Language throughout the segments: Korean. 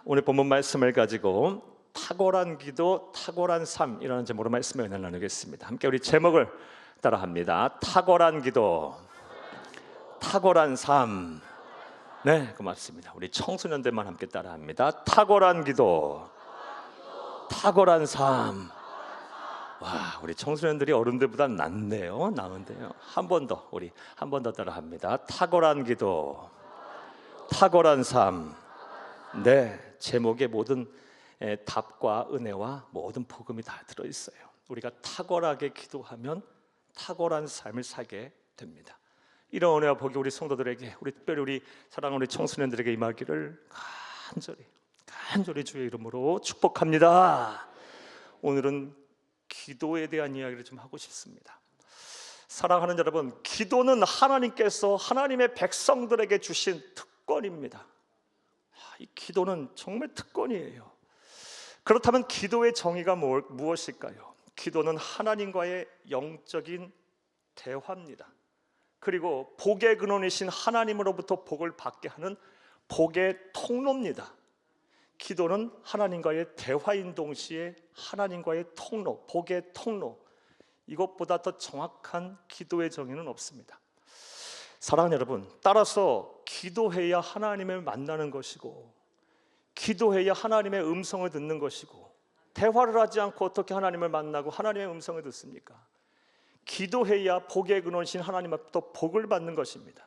오늘 본문 말씀을 가지고 탁월한 기도, 탁월한 삶이라는 제목으로 말씀을 나누겠습니다. 함께 우리 제목을 따라합니다. 탁월한 기도, 탁월한 삶. 네, 고맙습니다. 우리 청소년들만 함께 따라합니다. 탁월한 기도, 탁월한 삶. 와, 우리 청소년들이 어른들보다 낫네요. 나은데요. 한 번 더, 우리 한 번 더 따라합니다. 탁월한 기도, 탁월한 삶. 네, 제목에 모든 답과 은혜와 모든 복음이 다 들어있어요. 우리가 탁월하게 기도하면 탁월한 삶을 살게 됩니다. 이런 은혜와 복이 우리 성도들에게, 우리 특별히 우리 사랑하는 우리 청소년들에게 임하기를 간절히 주의 이름으로 축복합니다. 오늘은 기도에 대한 이야기를 좀 하고 싶습니다. 사랑하는 여러분, 기도는 하나님께서 하나님의 백성들에게 주신 특권입니다. 이 기도는 정말 특권이에요. 그렇다면 기도의 정의가 무엇일까요? 기도는 하나님과의 영적인 대화입니다. 그리고 복의 근원이신 하나님으로부터 복을 받게 하는 복의 통로입니다. 기도는 하나님과의 대화인 동시에 하나님과의 통로, 복의 통로. 이것보다 더 정확한 기도의 정의는 없습니다. 사랑하는 여러분, 따라서 기도해야 하나님을 만나는 것이고, 기도해야 하나님의 음성을 듣는 것이고, 대화를 하지 않고 어떻게 하나님을 만나고 하나님의 음성을 듣습니까? 기도해야 복의 근원이신 하나님으로부터 복을 받는 것입니다.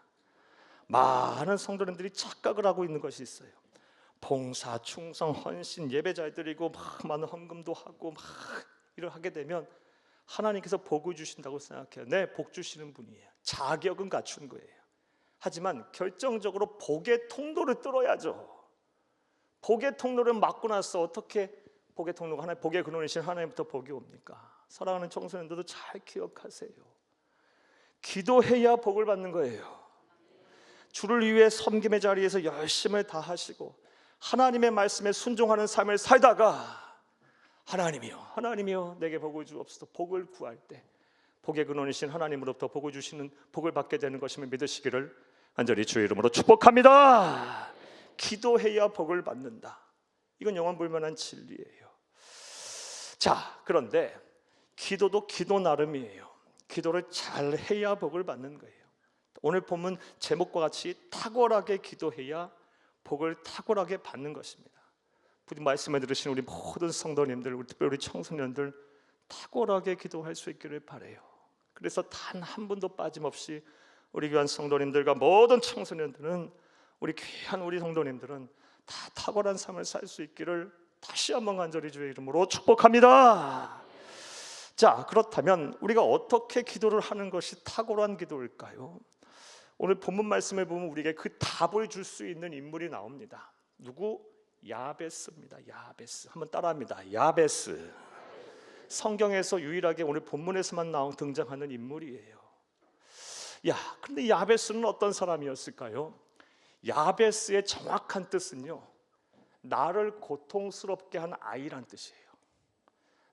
많은 성도님들이 착각을 하고 있는 것이 있어요. 봉사, 충성, 헌신, 예배 잘 드리고 막 많은 헌금도 하고 막 일을 하게 되면 하나님께서 복을 주신다고 생각해요. 네, 복 주시는 분이에요. 자격은 갖춘 거예요. 하지만 결정적으로 복의 통로를 뚫어야죠. 복의 통로를 막고 나서 어떻게 복의 통로가 하나님, 복의 근원이신 하나님부터 복이 옵니까? 사랑하는 청소년들도 잘 기억하세요. 기도해야 복을 받는 거예요. 주를 위해 섬김의 자리에서 열심을 다하시고 하나님의 말씀에 순종하는 삶을 살다가 하나님이여 내게 복을 주옵소서. 복을 구할 때 복의 근원이신 하나님으로부터 복을 주시는 복을 받게 되는 것임을 믿으시기를 간절히 주의 이름으로 축복합니다. 기도해야 복을 받는다. 이건 영원불변한 진리예요. 자, 그런데 기도도 기도 나름이에요. 기도를 잘 해야 복을 받는 거예요. 오늘 본문 제목과 같이 탁월하게 기도해야 복을 탁월하게 받는 것입니다. 부디 말씀을 들으신 우리 모든 성도님들, 특별히 우리 청소년들 탁월하게 기도할 수 있기를 바라요. 그래서 단 한 분도 빠짐없이 우리 귀한 성도님들과 모든 청소년들은, 우리 귀한 우리 성도님들은 다 탁월한 삶을 살 수 있기를 다시 한번 간절히 주의 이름으로 축복합니다. 자, 그렇다면 우리가 어떻게 기도를 하는 것이 탁월한 기도일까요? 오늘 본문 말씀을 보면 우리에게 그 답을 줄 수 있는 인물이 나옵니다. 누구? 야베스입니다. 야베스. 한번 따라합니다. 야베스. 성경에서 유일하게 오늘 본문에서만 등장하는 인물이에요. 그런데 야베스는 어떤 사람이었을까요? 야베스의 정확한 뜻은요, 나를 고통스럽게 한 아이란 뜻이에요.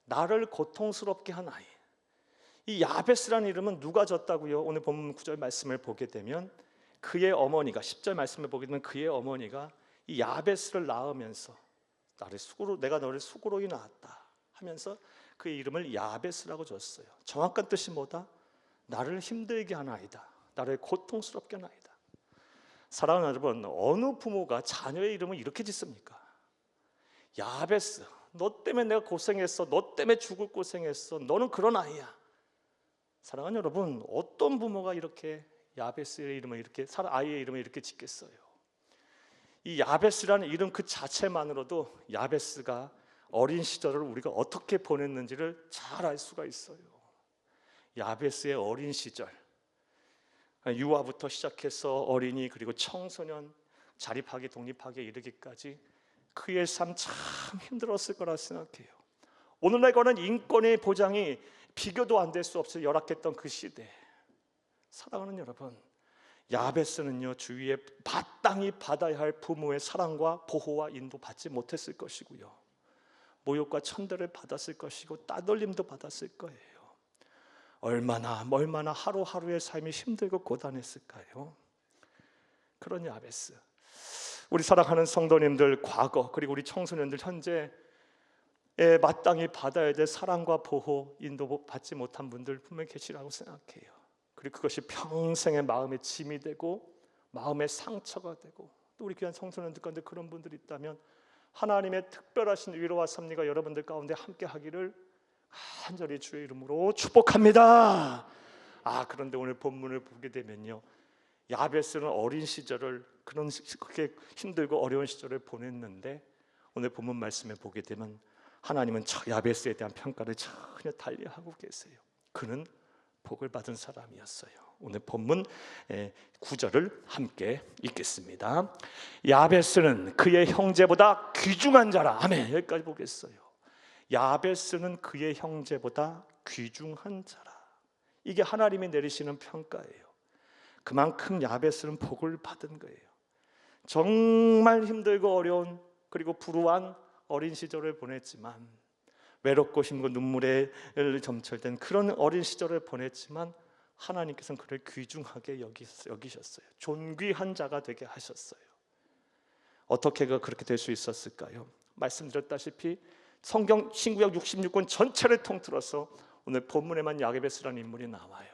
나를 고통스럽게 한 아이. 이 야베스라는 이름은 누가 졌다고요? 오늘 본문 9절 말씀을 보게 되면 그의 어머니가, 10절 말씀을 보게 되면 그의 어머니가 이 야베스를 낳으면서 내가 너를 수고로이 낳았다 하면서 그의 이름을 야베스라고 줬어요. 정확한 뜻이 뭐다? 나를 힘들게 한 아이다. 나를 고통스럽게 한 아이다. 사랑하는 여러분, 어느 부모가 자녀의 이름을 이렇게 짓습니까? 야베스, 너 때문에 내가 고생했어. 너 때문에 죽을 고생했어. 너는 그런 아이야. 사랑하는 여러분, 어떤 부모가 이렇게 야베스의 이름을 이렇게, 아이의 이름을 이렇게 짓겠어요? 이 야베스라는 이름 그 자체만으로도 야베스가 어린 시절을 우리가 어떻게 보냈는지를 잘 알 수가 있어요. 야베스의 어린 시절, 유아부터 시작해서 어린이, 그리고 청소년, 자립하기, 독립하기에 이르기까지 그의 삶 참 힘들었을 거라 생각해요. 오늘날과는 인권의 보장이 비교도 안 될 수 없이 열악했던 그 시대, 사랑하는 여러분, 야베스는요, 주위에 마땅히 받아야 할 부모의 사랑과 보호와 인도 받지 못했을 것이고요, 모욕과 천대를 받았을 것이고 따돌림도 받았을 거예요. 얼마나 하루하루의 삶이 힘들고 고단했을까요? 그런 야베스, 우리 사랑하는 성도님들, 과거 그리고 우리 청소년들 현재에 마땅히 받아야 될 사랑과 보호, 인도 받지 못한 분들 분명히 계시라고 생각해요. 그리고 그것이 평생의 마음의 짐이 되고 마음의 상처가 되고, 또 우리 귀한 청소년들 가운데 그런 분들이 있다면 하나님의 특별하신 위로와 섭리가 여러분들 가운데 함께 하기를 간절히 주의 이름으로 축복합니다. 그런데 오늘 본문을 보게 되면요, 야베스는 어린 시절을 그렇게 힘들고 어려운 시절을 보냈는데, 오늘 본문 말씀에 보게 되면 하나님은 야베스에 대한 평가를 전혀 달리하고 계세요. 그는 복을 받은 사람이었어요. 오늘 본문 9절을 함께 읽겠습니다. 야베스는 그의 형제보다 귀중한 자라. 아멘. 여기까지 보겠어요. 야베스는 그의 형제보다 귀중한 자라. 이게 하나님이 내리시는 평가예요. 그만큼 야베스는 복을 받은 거예요. 정말 힘들고 어려운 그리고 불우한 어린 시절을 보냈지만, 외롭고 힘고 눈물에 점철된 그런 어린 시절을 보냈지만 하나님께서는 그를 귀중하게 여기셨어요. 존귀한 자가 되게 하셨어요. 어떻게 그렇게 될 수 있었을까요? 말씀드렸다시피 성경 신구약 66권 전체를 통틀어서 오늘 본문에만 야베스라는 인물이 나와요.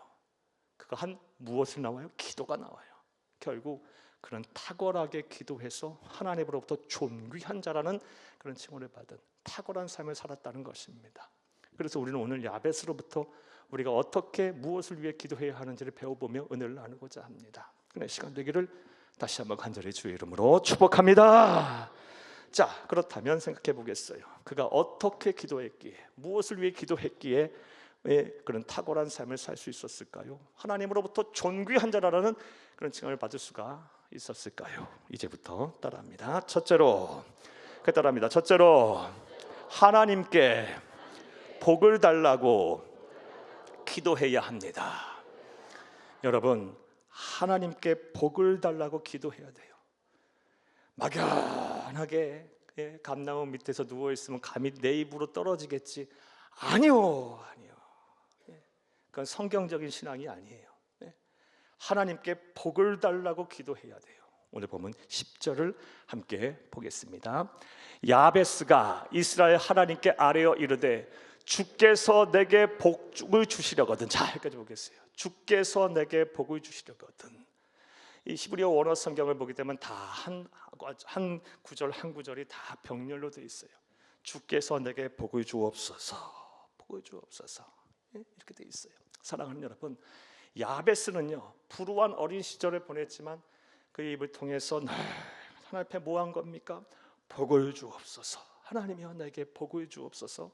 그가 한 무엇을 나와요? 기도가 나와요. 결국 그는 탁월하게 기도해서 하나님으로부터 존귀한 자라는 그런 칭호를 받은 탁월한 삶을 살았다는 것입니다. 그래서 우리는 오늘 야베스로부터 우리가 어떻게 무엇을 위해 기도해야 하는지를 배워보며 은혜를 나누고자 합니다. 그런 시간 되기를 다시 한번 간절히 주의 이름으로 축복합니다. 자, 그렇다면 생각해 보겠어요. 그가 어떻게 기도했기에, 무엇을 위해 기도했기에 왜 그런 탁월한 삶을 살 수 있었을까요? 하나님으로부터 존귀한 자라는 그런 칭함을 받을 수가 있었을까요? 이제부터 따라합니다. 첫째로 하나님께 복을 달라고 기도해야 합니다. 여러분, 하나님께 복을 달라고 기도해야 돼요. 막연하게 감나무 밑에서 누워 있으면 감이 내 입으로 떨어지겠지. 아니요. 그건 성경적인 신앙이 아니에요. 하나님께 복을 달라고 기도해야 돼요. 오늘 보면 10절을 함께 보겠습니다. 야베스가 이스라엘 하나님께 아뢰어 이르되 주께서 내게 복을 주시려거든. 자, 여기까지 보겠어요. 주께서 내게 복을 주시려거든. 이 히브리어 원어 성경을 보게 되면 다 한 구절 한 구절이 다 병렬로 되어 있어요. 주께서 내게 복을 주옵소서, 복을 주옵소서, 이렇게 되어 있어요. 사랑하는 여러분, 야베스는요 불우한 어린 시절을 보냈지만 그 입을 통해서 늘 하나님 앞에 뭐 한 겁니까? 복을 주옵소서, 하나님이여 내게 복을 주옵소서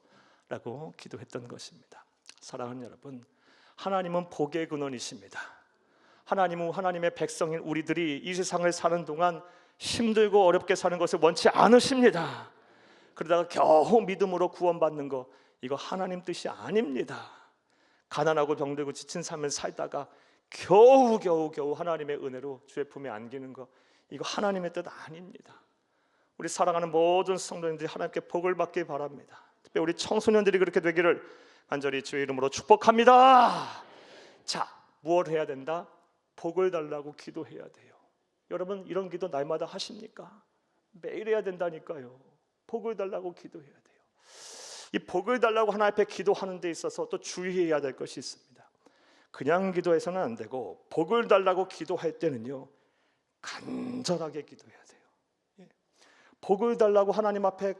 라고 기도했던 것입니다. 사랑하는 여러분, 하나님은 복의 근원이십니다. 하나님은 하나님의 백성인 우리들이 이 세상을 사는 동안 힘들고 어렵게 사는 것을 원치 않으십니다. 그러다가 겨우 믿음으로 구원받는 거, 이거 하나님 뜻이 아닙니다. 가난하고 병들고 지친 삶을 살다가 겨우 하나님의 은혜로 주의 품에 안기는 거, 이거 하나님의 뜻 아닙니다. 우리 사랑하는 모든 성도님들이 하나님께 복을 받기 바랍니다. 특히 우리 청소년들이 그렇게 되기를 간절히 주의 이름으로 축복합니다. 자, 무엇을 해야 된다? 복을 달라고 기도해야 돼요. 여러분, 이런 기도 날마다 하십니까? 매일 해야 된다니까요. 복을 달라고 기도해야 돼요. 이 복을 달라고 하나님 앞에 기도하는 데 있어서 또 주의해야 될 것이 있습니다. 그냥 기도해서는 안 되고, 복을 달라고 기도할 때는요 간절하게 기도해야 돼요. 복을 달라고 하나님 앞에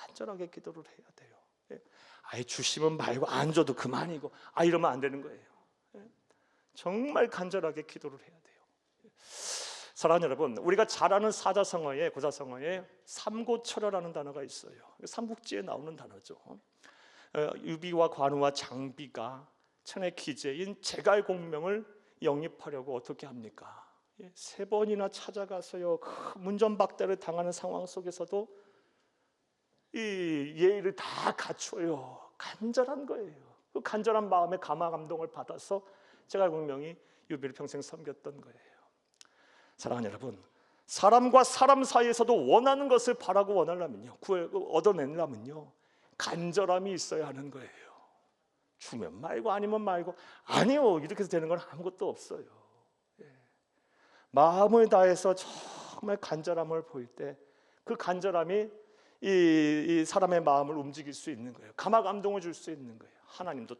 간절하게 기도를 해야 돼요. 아예 주시면 말고 안 줘도 그만이고, 이러면 안 되는 거예요. 정말 간절하게 기도를 해야 돼요. 사랑하는 여러분, 우리가 잘 아는 사자성어에, 고사성어에 삼고철어라는 단어가 있어요. 삼국지에 나오는 단어죠. 유비와 관우와 장비가 천의 기재인 제갈공명을 영입하려고 어떻게 합니까? 3번이나 찾아가서요 그 문전박대를 당하는 상황 속에서도 이 예의를 다 갖춰요. 간절한 거예요. 그 간절한 마음에 감화감동을 받아서 제갈공명이 유비를 평생 섬겼던 거예요. 사랑하는 여러분, 사람과 사람 사이에서도 원하는 것을 바라고 원하려면요, 얻어내려면요 간절함이 있어야 하는 거예요. 주면 말고 아니면 말고, 아니요 이렇게 해서 되는 건 아무것도 없어요. 마음을 다해서 정말 간절함을 보일 때 그 간절함이 이 사람의 마음을 움직일 수 있는 거예요. 감화 감동을 줄 수 있는 거예요. 하나님도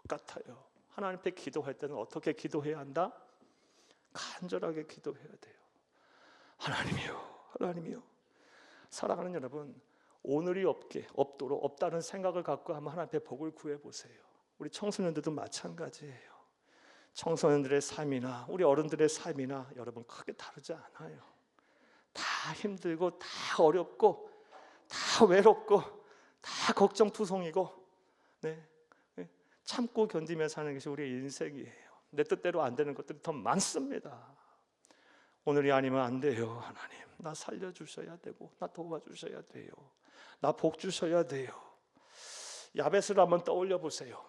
똑같아요. 하나님 앞에 기도할 때는 어떻게 기도해야 한다? 간절하게 기도해야 돼요. 하나님이요. 사랑하는 여러분, 오늘이 없다는 생각을 갖고 한번 하나님 앞에 복을 구해 보세요. 우리 청소년들도 마찬가지예요. 청소년들의 삶이나 우리 어른들의 삶이나 여러분 크게 다르지 않아요. 다 힘들고 다 어렵고 다 외롭고 다 걱정투성이고 참고 견디며 사는 것이 우리의 인생이에요. 내 뜻대로 안 되는 것들이 더 많습니다. 오늘이 아니면 안 돼요. 하나님, 나 살려주셔야 되고 나 도와주셔야 돼요. 나 복 주셔야 돼요. 야벳을 한번 떠올려 보세요.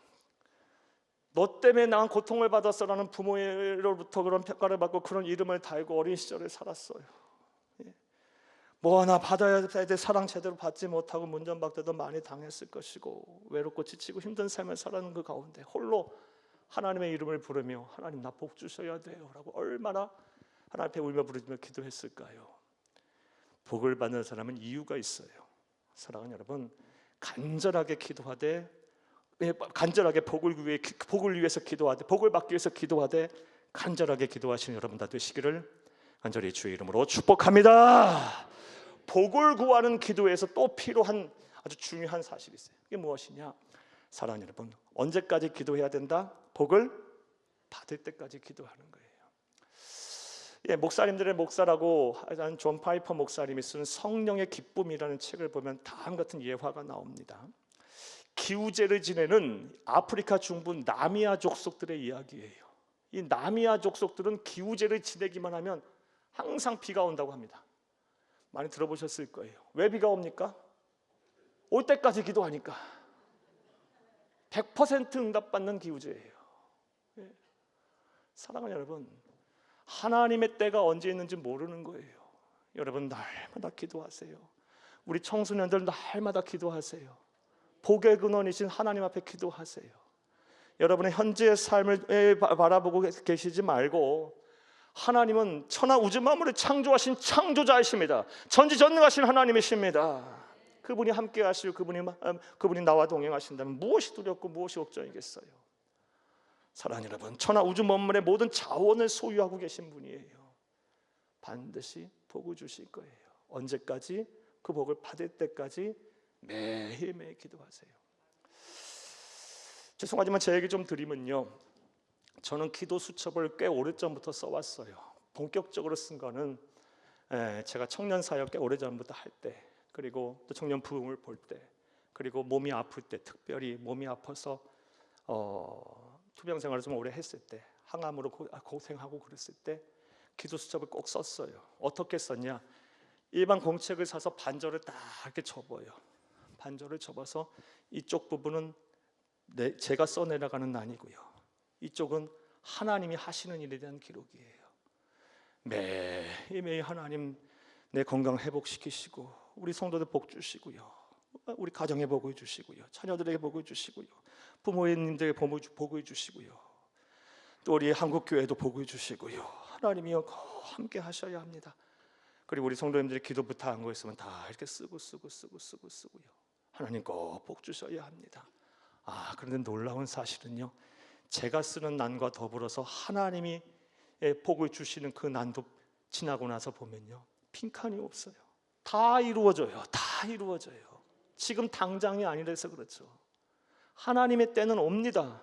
너 때문에 난 고통을 받았어라는 부모로부터 그런 평가를 받고 그런 이름을 달고 어린 시절을 살았어요. 뭐 하나 받아야 될 사랑 제대로 받지 못하고 문전박대도 많이 당했을 것이고 외롭고 지치고 힘든 삶을 살아가는 그 가운데 홀로 하나님의 이름을 부르며 하나님 나 복 주셔야 돼요 라고 얼마나 하나님 앞에 울며 부르며 기도했을까요? 복을 받는 사람은 이유가 있어요. 사랑하는 여러분, 간절하게 기도하되 간절하게 복을 위해서 기도하되 복을 받기 위해서 기도하되 간절하게 기도하시는 여러분 다 되시기를 간절히 주의 이름으로 축복합니다. 복을 구하는 기도에서 또 필요한 아주 중요한 사실이 있어요. 그게 무엇이냐? 사랑하는 여러분, 언제까지 기도해야 된다? 복을 받을 때까지 기도하는 거예요. 목사님들의 목사라고 한 존 파이퍼 목사님이 쓴 성령의 기쁨이라는 책을 보면 다음 같은 예화가 나옵니다. 기우제를 지내는 아프리카 중부 나미아 족속들의 이야기예요. 이 나미아 족속들은 기우제를 지내기만 하면 항상 비가 온다고 합니다. 많이 들어보셨을 거예요. 왜 비가 옵니까? 올 때까지 기도하니까. 100% 응답받는 기우제예요. 사랑하는 여러분, 하나님의 때가 언제 있는지 모르는 거예요. 여러분 날마다 기도하세요. 우리 청소년들 날마다 기도하세요. 복의 근원이신 하나님 앞에 기도하세요. 여러분의 현재의 삶을 바라보고 계시지 말고 하나님은 천하 우주 만물을 창조하신 창조자이십니다. 전지전능하신 하나님이십니다. 그분이 함께 하시고 그분이 나와 동행하신다면 무엇이 두렵고 무엇이 걱정이겠어요? 사랑하는 여러분, 천하 우주 만물의 모든 자원을 소유하고 계신 분이에요. 반드시 복을 주실 거예요. 언제까지? 그 복을 받을 때까지 매일매일 기도하세요. 죄송하지만 제 얘기 좀 드리면요, 저는 기도 수첩을 꽤 오래전부터 써왔어요. 본격적으로 쓴 거는 제가 청년 사역 꽤 오래전부터 할 때, 그리고 또 청년 부흥을 볼 때, 그리고 몸이 아플 때, 특별히 몸이 아파서 투병 생활을 좀 오래 했을 때, 항암으로 고생하고 그랬을 때 기도 수첩을 꼭 썼어요. 어떻게 썼냐? 일반 공책을 사서 반절을 딱 이렇게 접어요. 반절을 접어서 이쪽 부분은 제가 써내려가는 난이고요, 이쪽은 하나님이 하시는 일에 대한 기록이에요. 매일매일 하나님 내 건강 회복시키시고 우리 성도들 복 주시고요, 우리 가정에 복을 주시고요, 자녀들에게 복을 주시고요, 부모님들에게 복을 주시고요, 또 우리 한국교회도 복을 주시고요. 하나님이여 함께 하셔야 합니다. 그리고 우리 성도님들이 기도 부탁한 거 있으면 다 이렇게 쓰고요. 하나님 꼭 복 주셔야 합니다. 그런데 놀라운 사실은요, 제가 쓰는 난과 더불어서 하나님이 복을 주시는 그 난도 지나고 나서 보면요, 빈칸이 없어요. 다 이루어져요. 지금 당장이 아니라서 그렇죠. 하나님의 때는 옵니다.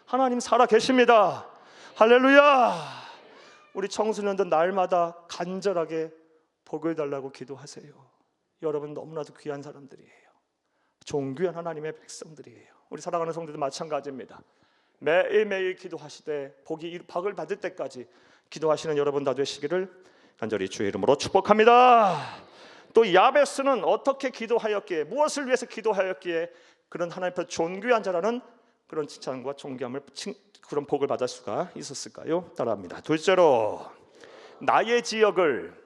하나님 살아 계십니다. 할렐루야. 우리 청소년들 날마다 간절하게 복을 달라고 기도하세요. 여러분 너무나도 귀한 사람들이에요. 존귀한 하나님의 백성들이에요. 우리 사랑하는 성도들 마찬가지입니다. 매일매일 기도하시되 복을 받을 때까지 기도하시는 여러분 다 되시기를 간절히 주의 이름으로 축복합니다. 또 야베스는 어떻게 기도하였기에, 무엇을 위해서 기도하였기에 그런 하나님 앞에 존귀한 자라는 그런 칭찬과 존귀함을, 그런 복을 받을 수가 있었을까요? 따라합니다. 둘째로, 나의 지역을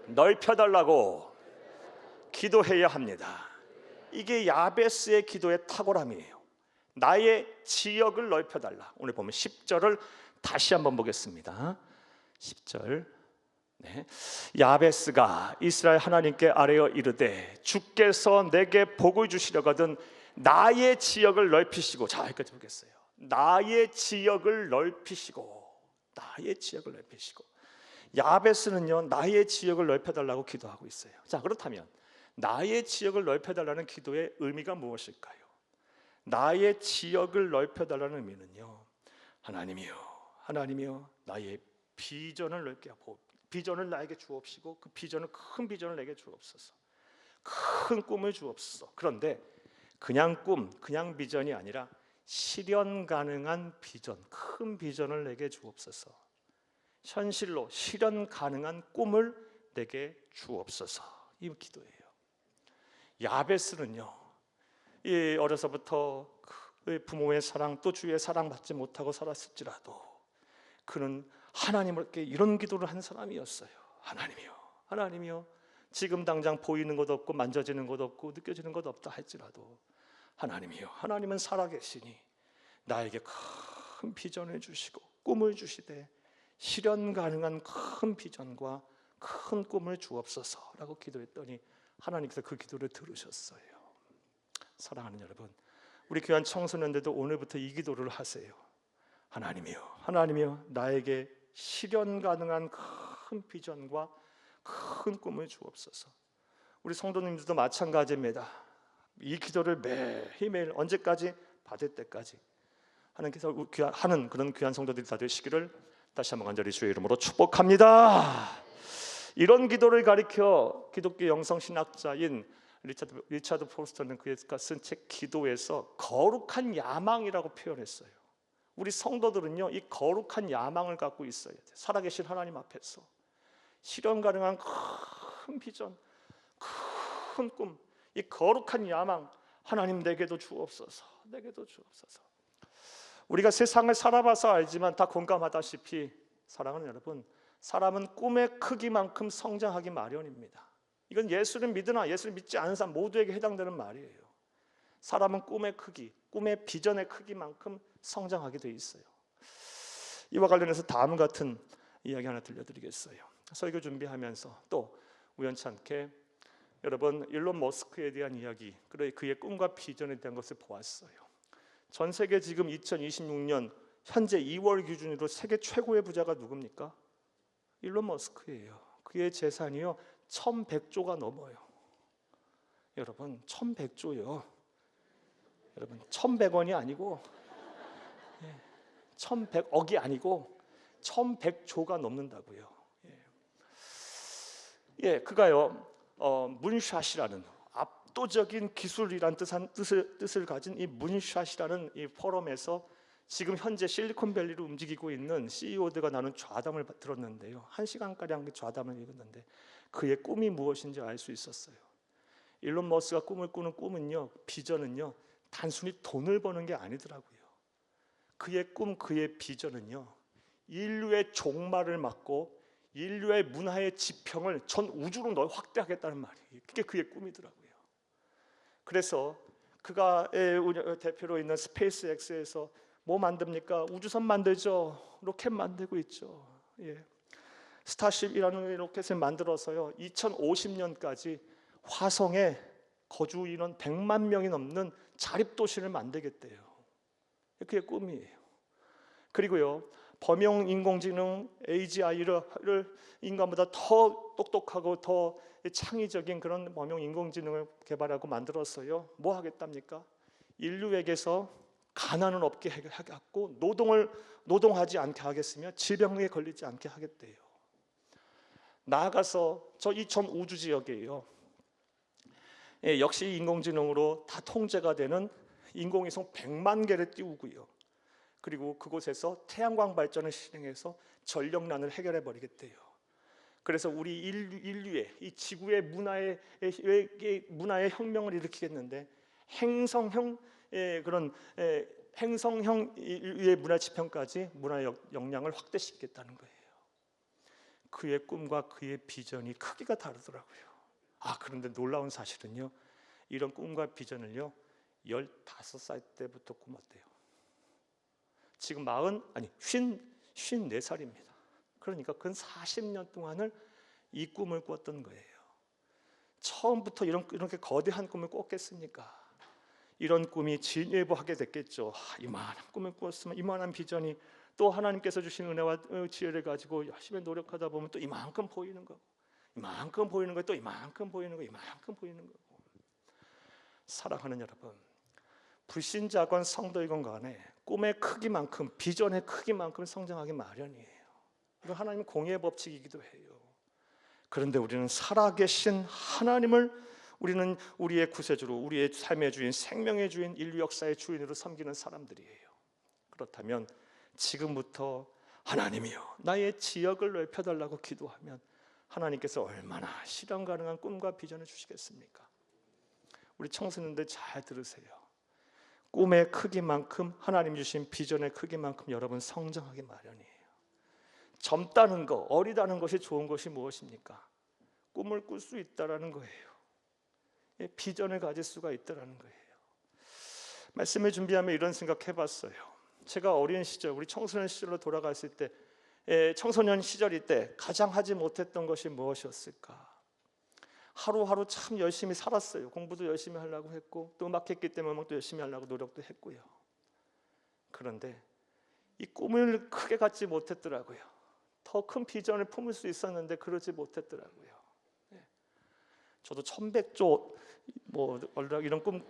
넓혀달라고 기도해야 합니다. 이게 야베스의 기도의 탁월함이에요. 나의 지역을 넓혀달라. 오늘 보면 10절을 다시 한번 보겠습니다. 10절, 네. 야베스가 이스라엘 하나님께 아뢰어 이르되 주께서 내게 복을 주시려거든 나의 지역을 넓히시고, 자 여기까지 보겠어요. 나의 지역을 넓히시고, 나의 지역을 넓히시고. 야베스는요 나의 지역을 넓혀달라고 기도하고 있어요. 자 그렇다면 나의 지역을 넓혀달라는 기도의 의미가 무엇일까요? 나의 지역을 넓혀달라는 의미는요, 하나님이여 나의 비전을 넓게 하고 비전을 나에게 주옵시고 그 비전을, 큰 비전을 내게 주옵소서. 큰 꿈을 주옵소서. 그런데 그냥 꿈, 그냥 비전이 아니라 실현 가능한 비전, 큰 비전을 내게 주옵소서. 현실로 실현 가능한 꿈을 내게 주옵소서. 이 기도예요. 야베스는요, 이 어려서부터 부모의 사랑 또 주의 사랑 받지 못하고 살았을지라도 그는 하나님께 이런 기도를 한 사람이었어요. 하나님이여 지금 당장 보이는 것 없고 만져지는 것 없고 느껴지는 것 없다 할지라도 하나님이여, 하나님은 살아계시니 나에게 큰 비전을 주시고 꿈을 주시되 실현 가능한 큰 비전과 큰 꿈을 주옵소서라고 기도했더니 하나님께서 그 기도를 들으셨어요. 사랑하는 여러분, 우리 귀한 청소년들도 오늘부터 이 기도를 하세요. 하나님이여 나에게 실현 가능한 큰 비전과 큰 꿈을 주옵소서. 우리 성도님들도 마찬가지입니다. 이 기도를 매일매일 언제까지? 받을 때까지 하나님께서 하는 그런 귀한 성도들이 다 되시기를 다시 한번 간절히 주의 이름으로 축복합니다. 이런 기도를 가리켜 기독교 영성신학자인 리차드 포스터는 그가 쓴 책 기도에서 거룩한 야망이라고 표현했어요. 우리 성도들은요 이 거룩한 야망을 갖고 있어야 돼요. 살아계신 하나님 앞에서 실현 가능한 큰 비전, 큰 꿈, 이 거룩한 야망, 하나님 내게도 주옵소서. 우리가 세상을 살아봐서 알지만 다 공감하다시피 사랑하는 여러분, 사람은 꿈의 크기만큼 성장하기 마련입니다. 이건 예수를 믿으나 예수를 믿지 않은 사람 모두에게 해당되는 말이에요. 사람은 꿈의 크기, 꿈의 비전의 크기만큼 성장하게 돼 있어요. 이와 관련해서 다음 같은 이야기 하나 들려드리겠어요. 설교 준비하면서 또 우연치 않게 여러분 일론 머스크에 대한 이야기, 그의 꿈과 비전에 대한 것을 보았어요. 전 세계 지금 2026년 현재 2월 기준으로 세계 최고의 부자가 누굽니까? 일론 머스크예요. 그의 재산이요 1100조가 넘어요. 여러분 1100조요. 여러분 1100원이 아니고 1100억이 아니고 1100조가 넘는다고요. 그가요 문샷이라는 압도적인 기술이란 뜻을 가진 이 문샷이라는 이 포럼에서 지금 현재 실리콘밸리를 움직이고 있는 CEO들과 나눈 좌담을 들었는데요. 1시간가량 좌담을 읽었는데 그의 꿈이 무엇인지 알 수 있었어요. 일론 머스크가 꿈을 꾸는 꿈은요, 비전은요 단순히 돈을 버는 게 아니더라고요. 그의 꿈, 그의 비전은요 인류의 종말을 막고 인류의 문화의 지평을 전 우주로 확대하겠다는 말이에요. 그게 그의 꿈이더라고요. 그래서 그가 대표로 있는 스페이스X에서 뭐 만듭니까? 우주선 만들죠. 로켓 만들고 있죠. 스타쉽이라는 로켓을 만들어서요 2050년까지 화성에 거주 인원 100만 명이 넘는 자립도시를 만들겠대요. 그게 꿈이에요. 그리고요 범용 인공지능 AGI를 인간보다 더 똑똑하고 더 창의적인 그런 범용 인공지능을 개발하고 만들었어요. 뭐 하겠답니까? 인류에게서 가난은 없게 하겠고 노동하지 않게 하겠으며 질병에 걸리지 않게 하겠대요. 나아가서 이 전 우주 지역이에요. 역시 인공지능으로 다 통제가 되는 인공위성 100만 개를 띄우고요. 그리고 그곳에서 태양광 발전을 실행해서 전력난을 해결해 버리겠대요. 그래서 우리 인류의 이 지구의 문화의 혁명을 일으키겠는데 행성형 인류의 문화 지평까지 문화 역량을 확대시키겠다는 거예요. 그의 꿈과 그의 비전이 크기가 다르더라고요. 그런데 놀라운 사실은요, 이런 꿈과 비전을요 15살 때부터 꾸몄대요. 지금 54살입니다. 그러니까 그 40년 동안을 이 꿈을 꿨던 거예요. 처음부터 이렇게 거대한 꿈을 꿨겠습니까? 이런 꿈이 진예보하게 됐겠죠. 이만한 꿈을 꾸었으면 이만한 비전이 또 하나님께서 주신 은혜와 지혜를 가지고 열심히 노력하다 보면 또 이만큼 보이는 거고, 이만큼 보이는 거고, 또 이만큼 보이는 거, 이만큼 보이는 거고. 사랑하는 여러분, 불신자건 성도이건 간에 꿈의 크기만큼, 비전의 크기만큼 성장하기 마련이에요. 이건 하나님의 공의의 법칙이기도 해요. 그런데 우리는 살아계신 하나님을 우리는 우리의 구세주로, 우리의 삶의 주인, 생명의 주인, 인류 역사의 주인으로 섬기는 사람들이에요. 그렇다면 지금부터 하나님이여 나의 지역을 넓혀달라고 기도하면 하나님께서 얼마나 실현 가능한 꿈과 비전을 주시겠습니까? 우리 청소년들 잘 들으세요. 꿈의 크기만큼, 하나님 주신 비전의 크기만큼 여러분 성장하기 마련이에요. 젊다는 거, 어리다는 것이 좋은 것이 무엇입니까? 꿈을 꿀 수 있다라는 거예요. 비전을 가질 수가 있다라는 거예요. 말씀을 준비하며 이런 생각 해봤어요. 제가 어린 시절, 우리 청소년 시절로 돌아갔을 때, 청소년 시절일 때 가장 하지 못했던 것이 무엇이었을까? 하루하루 참 열심히 살았어요. 공부도 열심히 하려고 했고, 또 음악했기 때문에 또 열심히 하려고 노력도 했고요. 그런데 이 꿈을 크게 갖지 못했더라고요. 더 큰 비전을 품을 수 있었는데 그러지 못했더라고요. 저도 1100조 이런 꿈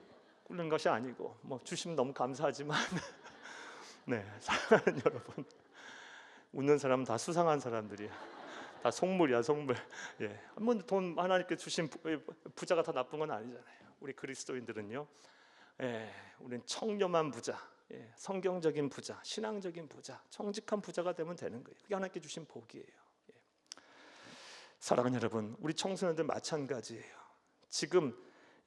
꾸는 것이 아니고 주시면 너무 감사하지만 네, 사랑하는 여러분, 웃는 사람은 다 수상한 사람들이야. 다 속물이야, 속물. 한번 돈 하나님께 주신 부자가 다 나쁜 건 아니잖아요. 우리 그리스도인들은요, 우리는 청렴한 부자, 성경적인 부자, 신앙적인 부자, 정직한 부자가 되면 되는 거예요. 그게 하나님께 주신 복이에요. 사랑하는 여러분, 우리 청소년들 마찬가지예요. 지금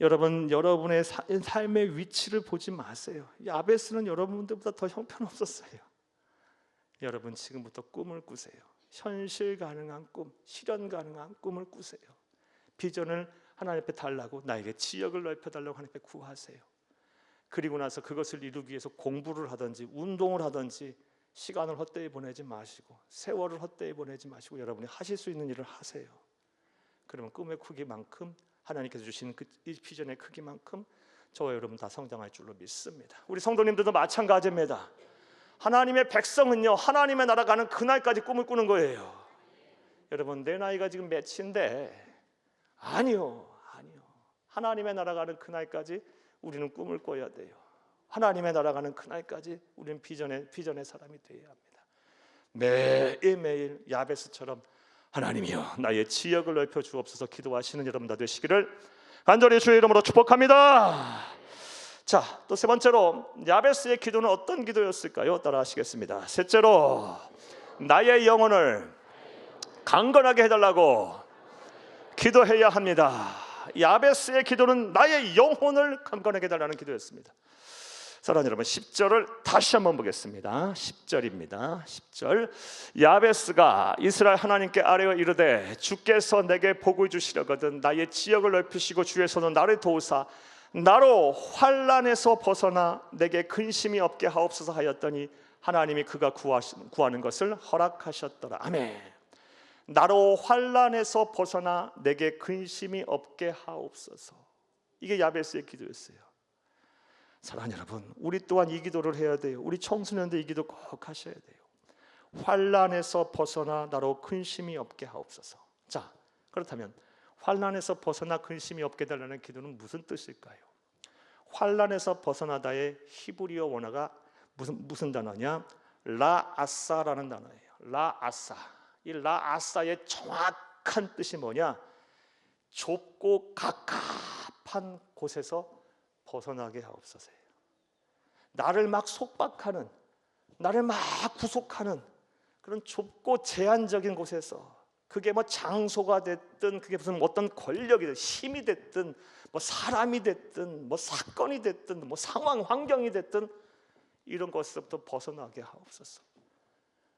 여러분의 삶의 위치를 보지 마세요. 야베스는 여러분들보다 더 형편없었어요. 여러분 지금부터 꿈을 꾸세요. 현실 가능한 꿈, 실현 가능한 꿈을 꾸세요. 비전을 하나님 앞에 달라고, 나에게 지역을 넓혀달라고 하나님 앞에 구하세요. 그리고 나서 그것을 이루기 위해서 공부를 하든지 운동을 하든지 시간을 헛되이 보내지 마시고, 세월을 헛되이 보내지 마시고 여러분이 하실 수 있는 일을 하세요. 그러면 꿈의 크기만큼, 하나님께서 주신 이 비전의 크기만큼 저와 여러분 다 성장할 줄로 믿습니다. 우리 성도님들도 마찬가지입니다. 하나님의 백성은요, 하나님의 나라 가는 그날까지 꿈을 꾸는 거예요. 여러분, 내 나이가 지금 몇인데? 아니요. 하나님의 나라 가는 그날까지 우리는 꿈을 꿔야 돼요. 하나님의 나라 가는 그날까지 우리는 비전의 사람이 되어야 합니다. 매일매일 야베스처럼 하나님이여 나의 지역을 넓혀 주옵소서 기도하시는 여러분 다 되시기를 간절히 주의 이름으로 축복합니다. 자, 또 세 번째로 야베스의 기도는 어떤 기도였을까요? 따라하시겠습니다. 셋째로 나의 영혼을 강건하게 해달라고 기도해야 합니다. 야베스의 기도는 나의 영혼을 강건하게 해달라는 기도였습니다. 사랑하는 여러분, 10절을 다시 한번 보겠습니다. 10절입니다. 10절. 야베스가 이스라엘 하나님께 아뢰어 이르되 주께서 내게 복을 주시려거든 나의 지역을 넓히시고 주의 손은 나를 도우사 나로 환난에서 벗어나 내게 근심이 없게 하옵소서 하였더니 하나님이 그가 구하는 것을 허락하셨더라. 아멘. 나로 환난에서 벗어나 내게 근심이 없게 하옵소서. 이게 야베스의 기도였어요. 사랑하는 여러분, 우리 또한 이 기도를 해야 돼요. 우리 청소년들 이 기도 꼭 하셔야 돼요. 환난에서 벗어나 나로 근심이 없게 하옵소서. 자, 그렇다면 환난에서 벗어나 근심이 없게 달라는 기도는 무슨 뜻일까요? 환난에서 벗어나다의 히브리어 원어가 무슨 단어냐? 라아사라는 단어예요. 라아사. 이 라아사의 정확한 뜻이 뭐냐? 좁고 갑갑한 곳에서 벗어나게 하옵소서예요. 나를 막 속박하는, 나를 막 구속하는 그런 좁고 제한적인 곳에서, 그게 장소가 됐든, 그게 무슨 어떤 권력이 됐든, 힘이 됐든, 사람이 됐든, 사건이 됐든, 상황, 환경이 됐든 이런 것에서부터 벗어나게 하옵소서.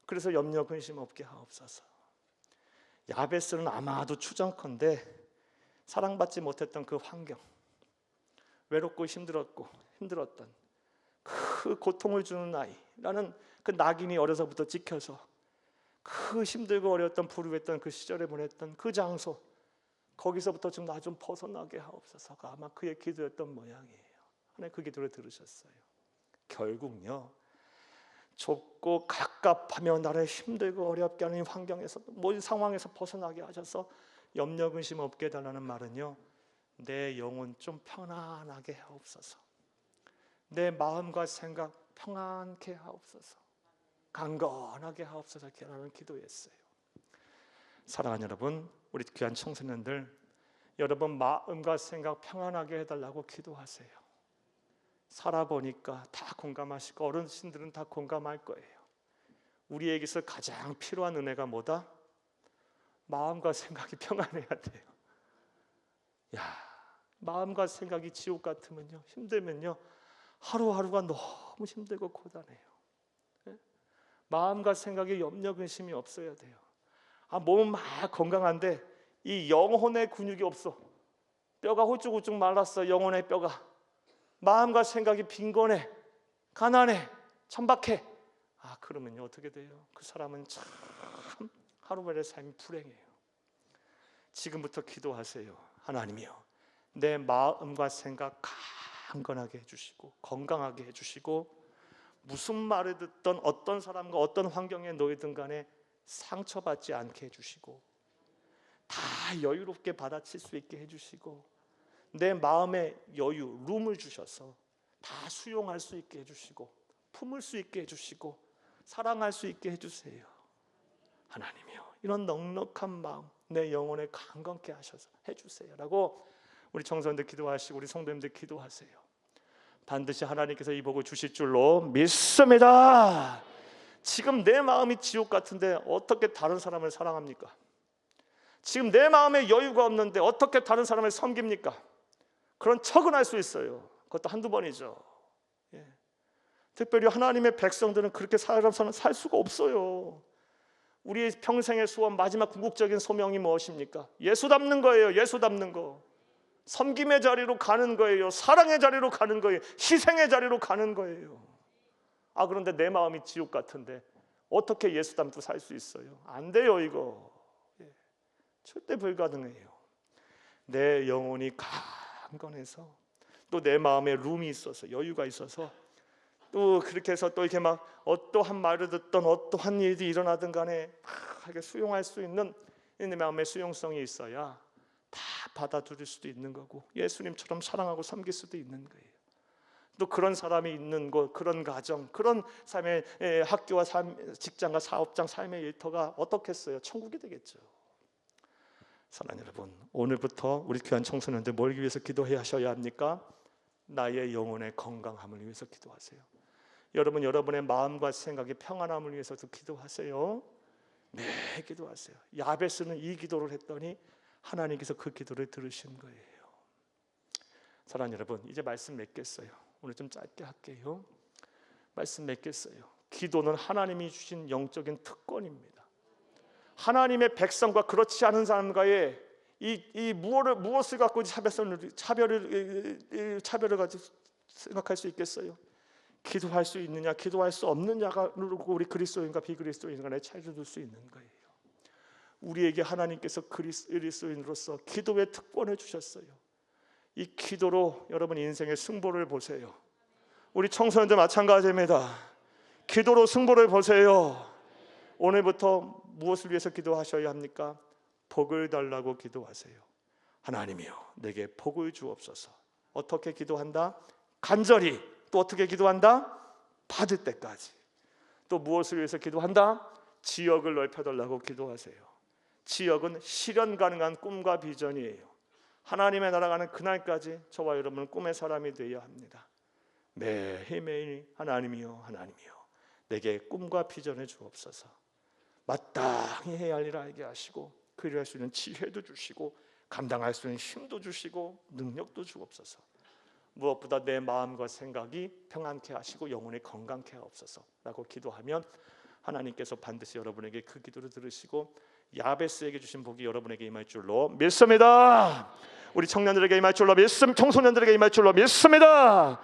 그래서 염려 근심 없게 하옵소서. 야베스는 아마도 추정컨대 사랑받지 못했던 그 환경, 외롭고 힘들었던 그 고통을 주는 아이, 나는 그 낙인이 어려서부터 찍혀서 그 힘들고 어려웠던 불우했던 그 시절에 보냈던 그 장소, 거기서부터 좀 나 좀 벗어나게 하옵소서가 아마 그의 기도였던 모양이에요. 하나님 그 기도를 들으셨어요. 결국요, 좁고 갑갑하며 나를 힘들고 어렵게 하는 환경에서, 모든 상황에서 벗어나게 하셔서 염려 근심 없게 해달라는 말은요, 내 영혼 좀 편안하게 하옵소서, 내 마음과 생각 평안케 하옵소서, 강건하게 하옵소서, 이렇게 하는 기도였어요. 사랑하는 여러분, 우리 귀한 청소년들, 여러분 마음과 생각 평안하게 해달라고 기도하세요. 살아보니까 다 공감하시고 어르신들은 다 공감할 거예요. 우리에게서 가장 필요한 은혜가 뭐다? 마음과 생각이 평안해야 돼요. 야, 마음과 생각이 지옥 같으면요, 힘들면요, 하루하루가 너무 힘들고 고단해요. 마음과 생각에 염려 근심이 없어야 돼요. 몸은 막 건강한데 이 영혼의 근육이 없어. 뼈가 홀쭉홀쭉 말랐어. 영혼의 뼈가. 마음과 생각이 빈곤해, 가난해, 천박해. 그러면요 어떻게 돼요? 그 사람은 참 하루만의 삶이 불행해요. 지금부터 기도하세요. 하나님이요, 내 마음과 생각 강건하게 해주시고 건강하게 해주시고, 무슨 말을 듣던 어떤 사람과 어떤 환경에 놓이든 간에 상처받지 않게 해주시고, 다 여유롭게 받아칠 수 있게 해주시고, 내 마음에 여유, 룸을 주셔서 다 수용할 수 있게 해주시고, 품을 수 있게 해주시고, 사랑할 수 있게 해주세요. 하나님이요, 이런 넉넉한 마음 내 영혼에 강건케 하셔서 해주세요 라고 우리 청소년들 기도하시고 우리 성도님들 기도하세요. 반드시 하나님께서 이 복을 주실 줄로 믿습니다. 지금 내 마음이 지옥 같은데 어떻게 다른 사람을 사랑합니까? 지금 내 마음에 여유가 없는데 어떻게 다른 사람을 섬깁니까? 그런 척은 할 수 있어요. 그것도 한두 번이죠. 특별히 하나님의 백성들은 그렇게 사람처럼 살 수가 없어요. 우리의 평생의 소원, 마지막 궁극적인 소명이 무엇입니까? 예수 닮는 거예요. 예수 닮는 거. 섬김의 자리로 가는 거예요. 사랑의 자리로 가는 거예요. 희생의 자리로 가는 거예요. 그런데 내 마음이 지옥 같은데 어떻게 예수 닮고 살 수 있어요? 안 돼요. 이거 절대 불가능해요. 내 영혼이 강건해서, 또 내 마음에 룸이 있어서, 여유가 있어서, 또 그렇게 해서 또 이렇게 막 어떠한 말을 듣던 어떠한 일이 일어나든 간에 막 수용할 수 있는 내 마음의 수용성이 있어야 다 받아들일 수도 있는 거고, 예수님처럼 사랑하고 섬길 수도 있는 거예요. 또 그런 사람이 있는 곳, 그런 가정, 그런 삶의 학교와 직장과 사업장, 삶의 일터가 어떻겠어요? 천국이 되겠죠. 사랑하는 여러분, 오늘부터 우리 귀한 청소년들 뭘 위해서 기도해야 하셔야 합니까? 나의 영혼의 건강함을 위해서 기도하세요. 여러분, 여러분의 마음과 생각의 평안함을 위해서도 기도하세요. 네, 기도하세요. 야베스는 이 기도를 했더니 하나님께서 그 기도를 들으신 거예요. 사랑하는 여러분, 이제 말씀 맺겠어요. 오늘 좀 짧게 할게요. 말씀 맺겠어요. 기도는 하나님이 주신 영적인 특권입니다. 하나님의 백성과 그렇지 않은 사람과의 이 무엇을 갖고 차별을 가지고 생각할 수 있겠어요? 기도할 수 있느냐, 기도할 수 없느냐가 우리 그리스도인과 비그리스도인 간의 차이를 둘 수 있는 거예요. 우리에게 하나님께서 그리스도인으로서 기도의 특권을 주셨어요. 이 기도로 여러분 인생의 승부를 보세요. 우리 청소년들 마찬가지입니다. 기도로 승부를 보세요. 오늘부터 무엇을 위해서 기도하셔야 합니까? 복을 달라고 기도하세요. 하나님이여, 내게 복을 주옵소서. 어떻게 기도한다? 간절히. 또 어떻게 기도한다? 받을 때까지. 또 무엇을 위해서 기도한다? 지역을 넓혀달라고 기도하세요. 지역은 실현 가능한 꿈과 비전이에요. 하나님의 나라 가는 그날까지 저와 여러분은 꿈의 사람이 되어야 합니다. 매일매일 하나님이여, 하나님이여, 내게 꿈과 비전을 주옵소서. 마땅히 해야 할 일을 알게 하시고, 그 일을 할 수 있는 지혜도 주시고, 감당할 수 있는 힘도 주시고, 능력도 주옵소서. 무엇보다 내 마음과 생각이 평안케 하시고 영혼이 건강케 하옵소서라고 기도하면 하나님께서 반드시 여러분에게 그 기도를 들으시고 야베스에게 주신 복이 여러분에게 임할 줄로 믿습니다. 우리 청년들에게 임할 줄로 청소년들에게 임할 줄로 믿습니다.